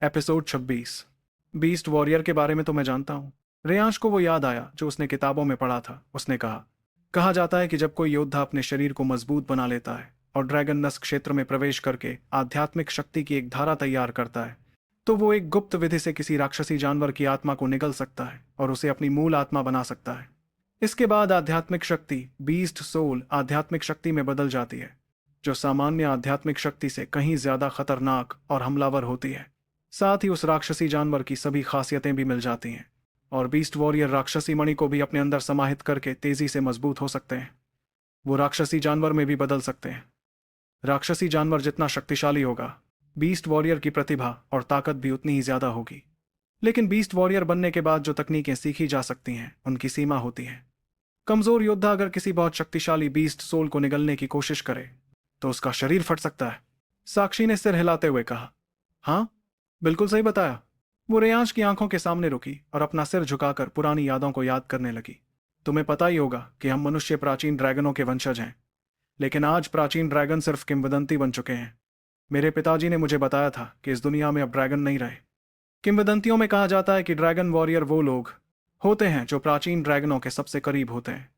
Episode 26। Beast warrior के बारे में तो मैं जानता हूँ। रेयांश को वो याद आया जो उसने किताबों में पढ़ा था। उसने कहा जाता है कि जब कोई योद्धा अपने शरीर को मजबूत बना लेता है और ड्रैगन नस्क क्षेत्र में प्रवेश करके आध्यात्मिक शक्ति की एक धारा तैयार करता है, तो वो एक गुप्त विधि से किसी राक्षसी जानवर की आत्मा को निगल सकता है और उसे अपनी मूल आत्मा बना सकता है। इसके बाद आध्यात्मिक शक्ति बीस्ट सोल आध्यात्मिक शक्ति में बदल जाती है, जो सामान्य आध्यात्मिक शक्ति से कहीं ज्यादा खतरनाक और हमलावर होती है। साथ ही उस राक्षसी जानवर की सभी खासियतें भी मिल जाती हैं और बीस्ट वॉरियर राक्षसी मणि को भी अपने अंदर समाहित करके तेजी से मजबूत हो सकते हैं। वो राक्षसी जानवर में भी बदल सकते हैं। राक्षसी जानवर जितना शक्तिशाली होगा, बीस्ट वॉरियर की प्रतिभा और ताकत भी उतनी ही ज्यादा होगी। लेकिन बीस्ट वॉरियर बनने के बाद जो तकनीकें सीखी जा सकती हैं उनकी सीमा होती है। कमजोर योद्धा अगर किसी बहुत शक्तिशाली बीस्ट सोल को निगलने की कोशिश करे तो उसका शरीर फट सकता है। साक्षी ने सिर हिलाते हुए कहा, हाँ, बिल्कुल सही बताया। वो रेयांश की आंखों के सामने रुकी और अपना सिर झुकाकर पुरानी यादों को याद करने लगी। तुम्हें पता ही होगा कि हम मनुष्य प्राचीन ड्रैगनों के वंशज हैं, लेकिन आज प्राचीन ड्रैगन सिर्फ किंवदंती बन चुके हैं। मेरे पिताजी ने मुझे बताया था कि इस दुनिया में अब ड्रैगन नहीं रहे। किंवदंतियों में कहा जाता है कि ड्रैगन वॉरियर वो लोग होते हैं जो प्राचीन ड्रैगनों के सबसे करीब होते हैं।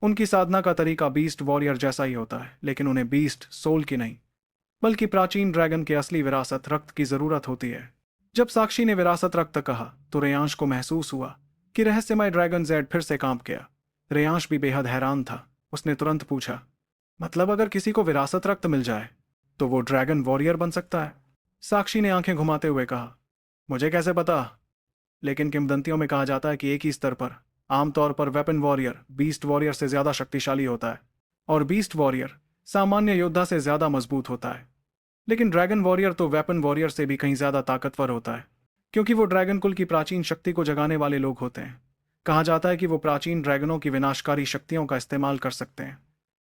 उनकी साधना का तरीका बीस्ट वॉरियर जैसा ही होता है, लेकिन उन्हें बीस्ट सोल की नहीं बल्कि प्राचीन ड्रैगन के असली विरासत रक्त की जरूरत होती है। जब साक्षी ने विरासत रक्त कहा तो रेयांश को महसूस हुआ कि रहस्यमय ड्रैगन जेड फिर से कांप गया। रेयांश भी बेहद हैरान था। उसने तुरंत पूछा, मतलब अगर किसी को विरासत रक्त मिल जाए तो वो ड्रैगन वॉरियर बन सकता है? साक्षी ने आंखें घुमाते हुए कहा, मुझे कैसे पता, लेकिन किंवदंतियों में कहा जाता है कि एक ही स्तर पर आमतौर पर वेपन वॉरियर बीस्ट वॉरियर से ज्यादा शक्तिशाली होता है और बीस्ट वॉरियर सामान्य योद्धा से ज्यादा मजबूत होता है। लेकिन ड्रैगन वॉरियर तो वेपन वॉरियर से भी कहीं ज्यादा ताकतवर होता है, क्योंकि वो ड्रैगन कुल की प्राचीन शक्ति को जगाने वाले लोग होते हैं। कहा जाता है कि वो प्राचीन ड्रैगनों की विनाशकारी शक्तियों का इस्तेमाल कर सकते हैं।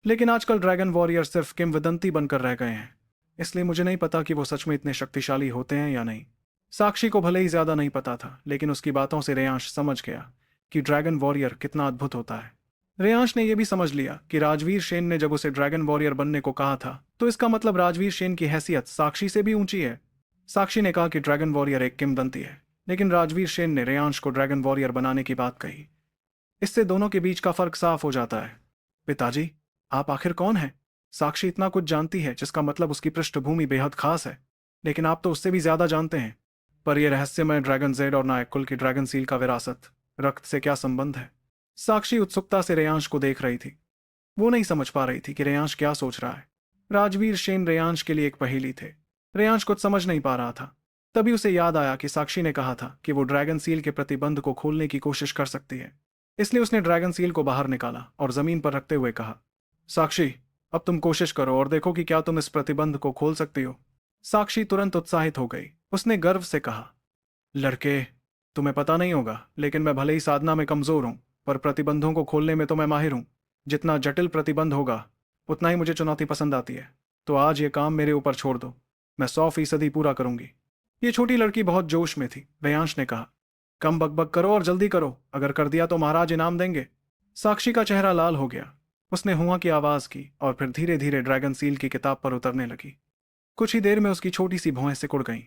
लेकिन आजकल ड्रैगन वॉरियर सिर्फ किंवदंती बनकर रह गए हैं, इसलिए मुझे नहीं पता कि वो सच में इतने शक्तिशाली होते हैं या नहीं। साक्षी को भले ही ज्यादा नहीं पता था, लेकिन उसकी बातों से रेयांश समझ गया कि ड्रैगन वॉरियर कितना अद्भुत होता है। रेयांश ने यह भी समझ लिया कि राजवीर शेन ने जब उसे ड्रैगन वॉरियर बनने को कहा था तो इसका मतलब राजवीर शेन की हैसियत साक्षी से भी ऊंची है। साक्षी ने कहा कि ड्रैगन वॉरियर एक किंवदंती है, लेकिन राजवीर शेन ने रेयांश को ड्रैगन वॉरियर बनाने की बात कही। इससे दोनों के बीच का फर्क साफ हो जाता है। पिताजी, आप आखिर कौन हैं? साक्षी इतना कुछ जानती है जिसका मतलब उसकी पृष्ठभूमि बेहद खास है, लेकिन आप तो उससे भी ज्यादा जानते हैं। पर यह रहस्यमय ड्रैगन जेड और नायक कुल की ड्रैगन सील का विरासत रक्त से क्या संबंध है? साक्षी उत्सुकता से रेयांश को देख रही थी। वो नहीं समझ पा रही थी कि रेयांश क्या सोच रहा है। राजवीर शेन रेयांश के लिए एक पहेली थे। रेयांश कुछ समझ नहीं पा रहा था। तभी उसे याद आया कि साक्षी ने कहा था कि वो ड्रैगन सील के प्रतिबंध को खोलने की कोशिश कर सकती है। इसलिए उसने ड्रैगन सील को बाहर निकाला और जमीन पर रखते हुए कहा, साक्षी, अब तुम कोशिश करो और देखो कि क्या तुम इस प्रतिबंध को खोल सकती हो। साक्षी तुरंत उत्साहित हो गई। उसने गर्व से कहा, लड़के, तुम्हें पता नहीं होगा, लेकिन मैं भले ही साधना में कमजोर हूं, पर प्रतिबंधों को खोलने में तो मैं माहिर हूं। जितना जटिल प्रतिबंध होगा उतना ही मुझे चुनौती पसंद आती है। तो आज ये काम मेरे ऊपर छोड़ दो, मैं 100% पूरा करूंगी। ये छोटी लड़की बहुत जोश में थी। रेयांश ने कहा, कम बकबक करो और जल्दी करो, अगर कर दिया तो महाराज इनाम देंगे। साक्षी का चेहरा लाल हो गया। उसने हुआ की आवाज की और फिर धीरे धीरे ड्रैगन सील की किताब पर उतरने लगी। कुछ ही देर में उसकी छोटी सी भौहें सिकुड़ गईं,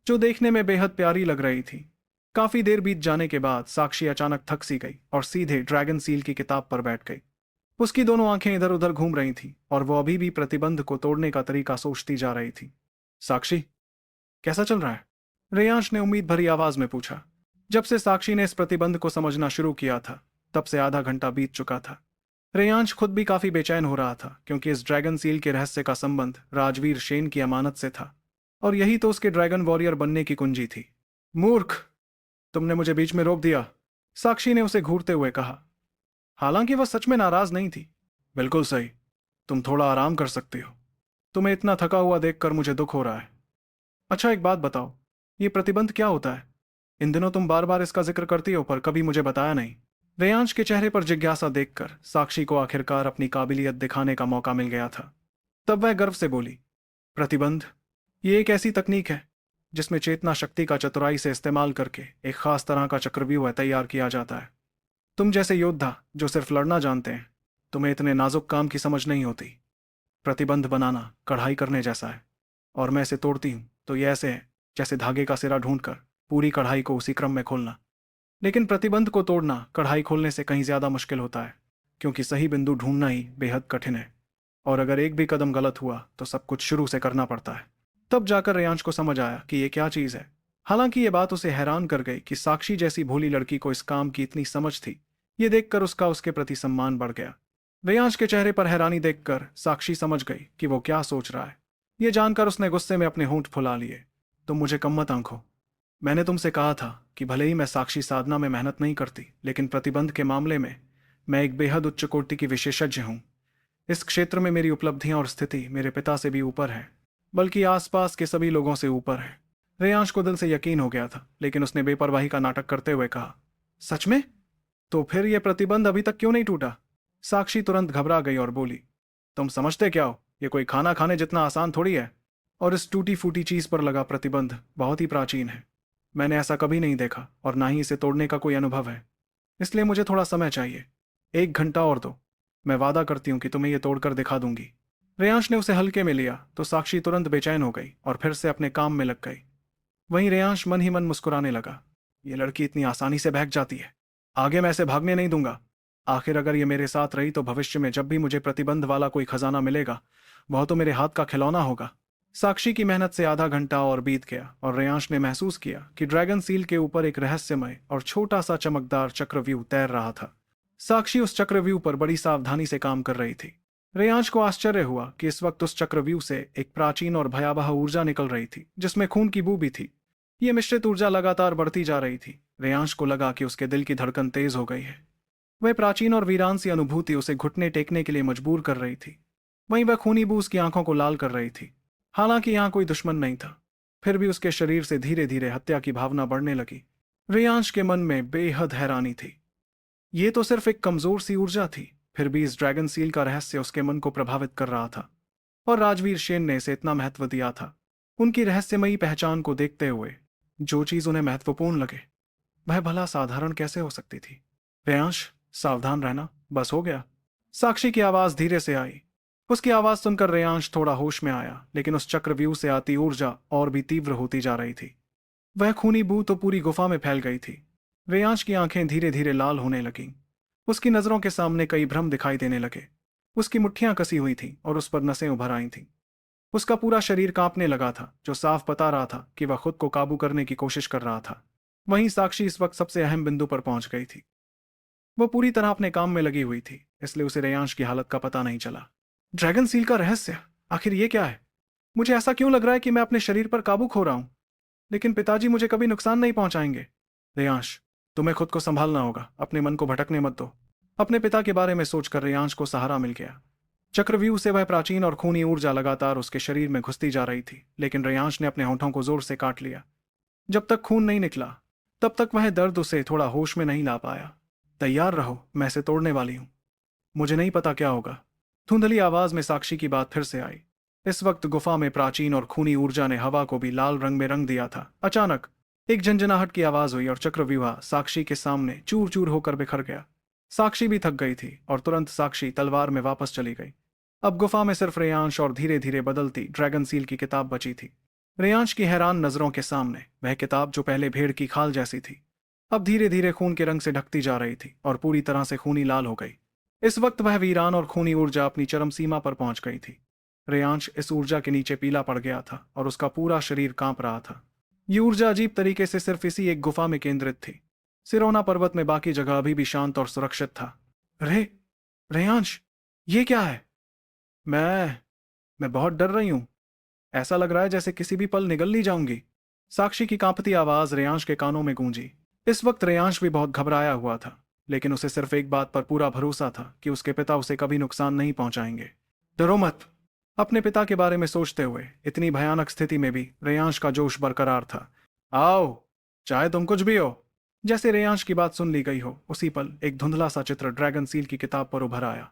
जो देखने में बेहद प्यारी लग रही थी। काफी देर बीत जाने के बाद साक्षी अचानक थक सी गई और सीधे ड्रैगन सील की किताब पर बैठ गई। उसकी दोनों आंखें इधर उधर घूम रही थीं और वो अभी भी प्रतिबंध को तोड़ने का तरीका सोचती जा रही थी। साक्षी, कैसा चल रहा है? रेयांश ने उम्मीद भरी आवाज में पूछा। जब से साक्षी ने इस प्रतिबंध को समझना शुरू किया था, तब से आधा घंटा बीत चुका था। रेयांश खुद भी काफी बेचैन हो रहा था, क्योंकि इस ड्रैगन सील के रहस्य का संबंध राजवीर शेन की अमानत से था और यही तो उसके ड्रैगन वॉरियर बनने की कुंजी थी। मूर्ख, तुमने मुझे बीच में रोक दिया, साक्षी ने उसे घूरते हुए कहा। हालांकि वह सच में नाराज नहीं थी। बिल्कुल सही, तुम थोड़ा आराम कर सकती हो। तुम्हें इतना थका हुआ देखकर मुझे दुख हो रहा है। अच्छा, एक बात बताओ, ये प्रतिबंध क्या होता है? इन दिनों तुम बार बार इसका जिक्र करती हो, पर कभी मुझे बताया नहीं। रेयांश के चेहरे पर जिज्ञासा देखकर साक्षी को आखिरकार अपनी काबिलियत दिखाने का मौका मिल गया था। तब वह गर्व से बोली, प्रतिबंध, ये एक ऐसी तकनीक है जिसमें चेतना शक्ति का चतुराई से इस्तेमाल करके एक खास तरह का चक्रव्यूह तैयार किया जाता है। तुम जैसे योद्धा जो सिर्फ लड़ना जानते हैं, तुम्हें इतने नाजुक काम की समझ नहीं होती। प्रतिबंध बनाना कढ़ाई करने जैसा है, और मैं इसे तोड़ती हूं तो ये ऐसे है जैसे धागे का सिरा ढूंढकर पूरी कढ़ाई को उसी क्रम में खोलना। लेकिन प्रतिबंध को तोड़ना कढ़ाई खोलने से कहीं ज्यादा मुश्किल होता है, क्योंकि सही बिंदु ढूंढना ही बेहद कठिन है। और अगर एक भी कदम गलत हुआ तो सब कुछ शुरू से करना पड़ता है। तब जाकर रेयांश को समझ आया कि ये क्या चीज है। हालांकि ये बात उसे हैरान कर गई कि साक्षी जैसी भोली लड़की को इस काम की इतनी समझ थी। ये देखकर उसका उसके प्रति सम्मान बढ़ गया। रेयांश के चेहरे पर हैरानी देखकर साक्षी समझ गई कि वो क्या सोच रहा है। ये जानकर उसने गुस्से में अपने होंठ फुला लिए। तुम मुझे कम मत आंको। मैंने तुमसे कहा था कि भले ही मैं साक्षी साधना में मेहनत नहीं करती, लेकिन प्रतिबंध के मामले में मैं एक बेहद उच्च कोटि की विशेषज्ञ हूं। इस क्षेत्र में मेरी उपलब्धियां और स्थिति मेरे पिता से भी ऊपर है, बल्कि आसपास के सभी लोगों से ऊपर है। रेयांश को दिल से यकीन हो गया था, लेकिन उसने बेपरवाही का नाटक करते हुए कहा, सच में? तो फिर यह प्रतिबंध अभी तक क्यों नहीं टूटा? साक्षी तुरंत घबरा गई और बोली, तुम समझते क्या हो? ये कोई खाना खाने जितना आसान थोड़ी है। और इस टूटी फूटी चीज पर लगा प्रतिबंध बहुत ही प्राचीन है। मैंने ऐसा कभी नहीं देखा और ना ही इसे तोड़ने का कोई अनुभव है। इसलिए मुझे थोड़ा समय चाहिए। 1 घंटा और दो। मैं वादा करती हूँ कि तुम्हें यह तोड़कर दिखा दूंगी। रेयांश ने उसे हल्के में लिया तो साक्षी तुरंत बेचैन हो गई और फिर से अपने काम में लग गई। वहीं रेयांश मन ही मन मुस्कुराने लगा। ये लड़की इतनी आसानी से बहक जाती है। आगे मैं इसे भागने नहीं दूंगा। आखिर अगर ये मेरे साथ रही तो भविष्य में जब भी मुझे प्रतिबंध वाला कोई खजाना मिलेगा, वह तो मेरे हाथ का खिलौना होगा। साक्षी की मेहनत से आधा घंटा और बीत गया और रेयांश ने महसूस किया कि ड्रैगन सील के ऊपर एक रहस्यमय और छोटा सा चमकदार चक्रव्यूह तैर रहा था। साक्षी उस चक्रव्यूह पर बड़ी सावधानी से काम कर रही थी। रेयांश को आश्चर्य हुआ कि इस वक्त उस चक्रव्यूह से एक प्राचीन और भयावह ऊर्जा निकल रही थी, जिसमें खून की बू भी थी। ये मिश्रित ऊर्जा लगातार बढ़ती जा रही थी। रेयांश को लगा कि उसके दिल की धड़कन तेज हो गई है। वह प्राचीन और वीरान सी अनुभूति उसे घुटने टेकने के लिए मजबूर कर रही थी। वहीं वह खूनी बू उसकी आंखों को लाल कर रही थी। हालांकि यहाँ कोई दुश्मन नहीं था, फिर भी उसके शरीर से धीरे धीरे हत्या की भावना बढ़ने लगी। रेयांश के मन में बेहद हैरानी थी। ये तो सिर्फ एक कमजोर सी ऊर्जा थी, फिर भी इस ड्रैगन सील का रहस्य उसके मन को प्रभावित कर रहा था। और राजवीर शेन ने इसे इतना महत्व दिया था। उनकी रहस्यमयी पहचान को देखते हुए जो चीज उन्हें महत्वपूर्ण लगे, वह भला साधारण कैसे हो सकती थी? रेयांश, सावधान रहना, बस हो गया। साक्षी की आवाज धीरे से आई। उसकी आवाज सुनकर रेयांश थोड़ा होश में आया, लेकिन उस चक्रव्यूह से आती ऊर्जा और भी तीव्र होती जा रही थी। वह खूनी बू तो पूरी गुफा में फैल गई थी। रेयांश की आंखें धीरे धीरे लाल होने लगीं। उसकी नजरों के सामने कई भ्रम दिखाई देने लगे। उसकी मुट्ठियां कसी हुई थीं और उस पर नसें उभर आई थीं। उसका पूरा शरीर कांपने लगा था, जो साफ बता रहा था कि वह खुद को काबू करने की कोशिश कर रहा था। वहीं साक्षी इस वक्त सबसे अहम बिंदु पर पहुंच गई थी। वो पूरी तरह अपने काम में लगी हुई थी, इसलिए उसे रेयांश की हालत का पता नहीं चला। ड्रैगन सील का रहस्य, आखिर ये क्या है? मुझे ऐसा क्यों लग रहा है कि मैं अपने शरीर पर काबू खो रहा हूं? लेकिन पिताजी मुझे कभी नुकसान नहीं पहुंचाएंगे। रेयांश, तुम्हें खुद को संभालना होगा, अपने मन को भटकने मत दो। अपने पिता के बारे में सोचकर रेयांश को सहारा मिल गया। चक्रव्यूह से वह प्राचीन और खूनी ऊर्जा लगातार उसके शरीर में घुसती जा रही थी, लेकिन रेयांश ने अपने होंठों को जोर से काट लिया। जब तक खून नहीं निकला, तब तक वह दर्द उसे थोड़ा होश में नहीं ला पाया। तैयार रहो, मैं इसे तोड़ने वाली हूं। मुझे नहीं पता क्या होगा। धुंधली आवाज में साक्षी की बात फिर से आई। इस वक्त गुफा में प्राचीन और खूनी ऊर्जा ने हवा को भी लाल रंग में रंग दिया था। अचानक एक झंझनाहट की आवाज हुई और चक्रव्यूह साक्षी के सामने चूर चूर होकर बिखर गया। साक्षी भी थक गई थी और तुरंत साक्षी तलवार में वापस चली गई। अब गुफा में सिर्फ रेयांश और धीरे धीरे बदलती ड्रैगन सील की किताब बची थी। रेयांश की हैरान नजरों के सामने वह किताब, जो पहले भेड़ की खाल जैसी थी, अब धीरे धीरे खून के रंग से ढकती जा रही थी और पूरी तरह से खूनी लाल हो गई। इस वक्त वह वीरान और खूनी ऊर्जा अपनी चरम सीमा पर पहुंच गई थी। रेयांश इस ऊर्जा के नीचे पीला पड़ गया था और उसका पूरा शरीर कांप रहा था। ये ऊर्जा अजीब तरीके से सिर्फ इसी एक गुफा में केंद्रित थी। सिरोना पर्वत में बाकी जगह अभी भी शांत और सुरक्षित था। रेयांश, ये क्या है? मैं बहुत डर रही हूं। ऐसा लग रहा है जैसे किसी भी पल निगल ली जाऊंगी। साक्षी की कांपती आवाज रेयांश के कानों में गूंजी। इस वक्त रेयांश भी बहुत घबराया हुआ था, लेकिन उसे सिर्फ एक बात पर पूरा भरोसा था कि उसके पिता उसे कभी नुकसान नहीं पहुंचाएंगे। डरो मत। अपने पिता के बारे में सोचते हुए इतनी भयानक स्थिति में भी रेयांश का जोश बरकरार था। आओ, चाहे तुम कुछ भी हो। जैसे रेयांश की बात सुन ली गई हो, उसी पल एक धुंधला सा चित्र ड्रैगन सील की किताब पर उभर आया।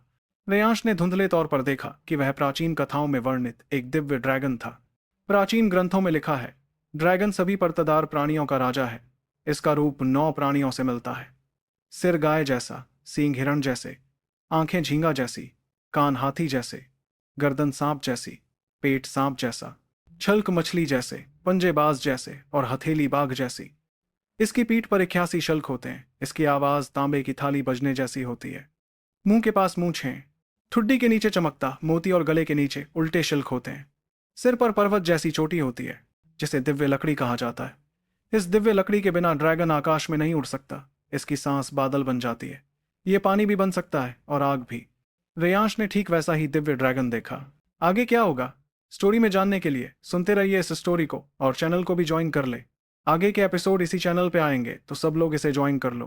रेयांश ने धुंधले तौर पर देखा कि वह प्राचीन कथाओं में वर्णित एक दिव्य ड्रैगन था। प्राचीन ग्रंथों में लिखा है, ड्रैगन सभी परतदार प्राणियों का राजा है। इसका रूप 9 प्राणियों से मिलता है। सिर गाय जैसा, सींग हिरण जैसे, आंखें झींगा जैसी, कान हाथी जैसे, गर्दन सांप जैसी, पेट सांप जैसा। छल्क मछली जैसे, पंजेबाज जैसे और हथेली बाघ जैसी। इसकी पीठ पर 81 शल्क होते हैं। इसकी आवाज तांबे की थाली बजने जैसी होती है। मुंह के पास मूंछें, ठुड्डी के नीचे चमकता मोती और गले के नीचे उल्टे शल्क होते हैं। सिर पर पर्वत जैसी चोटी होती है, जिसे दिव्य लकड़ी कहा जाता है। इस दिव्य लकड़ी के बिना ड्रैगन आकाश में नहीं उड़ सकता। इसकी सांस बादल बन जाती है। ये पानी भी बन सकता है और आग भी। रेयांश ने ठीक वैसा ही दिव्य ड्रैगन देखा। आगे क्या होगा, स्टोरी में जानने के लिए सुनते रहिए इस स्टोरी को और चैनल को भी ज्वाइन कर ले। आगे के एपिसोड इसी चैनल पे आएंगे, तो सब लोग इसे ज्वाइन कर लो।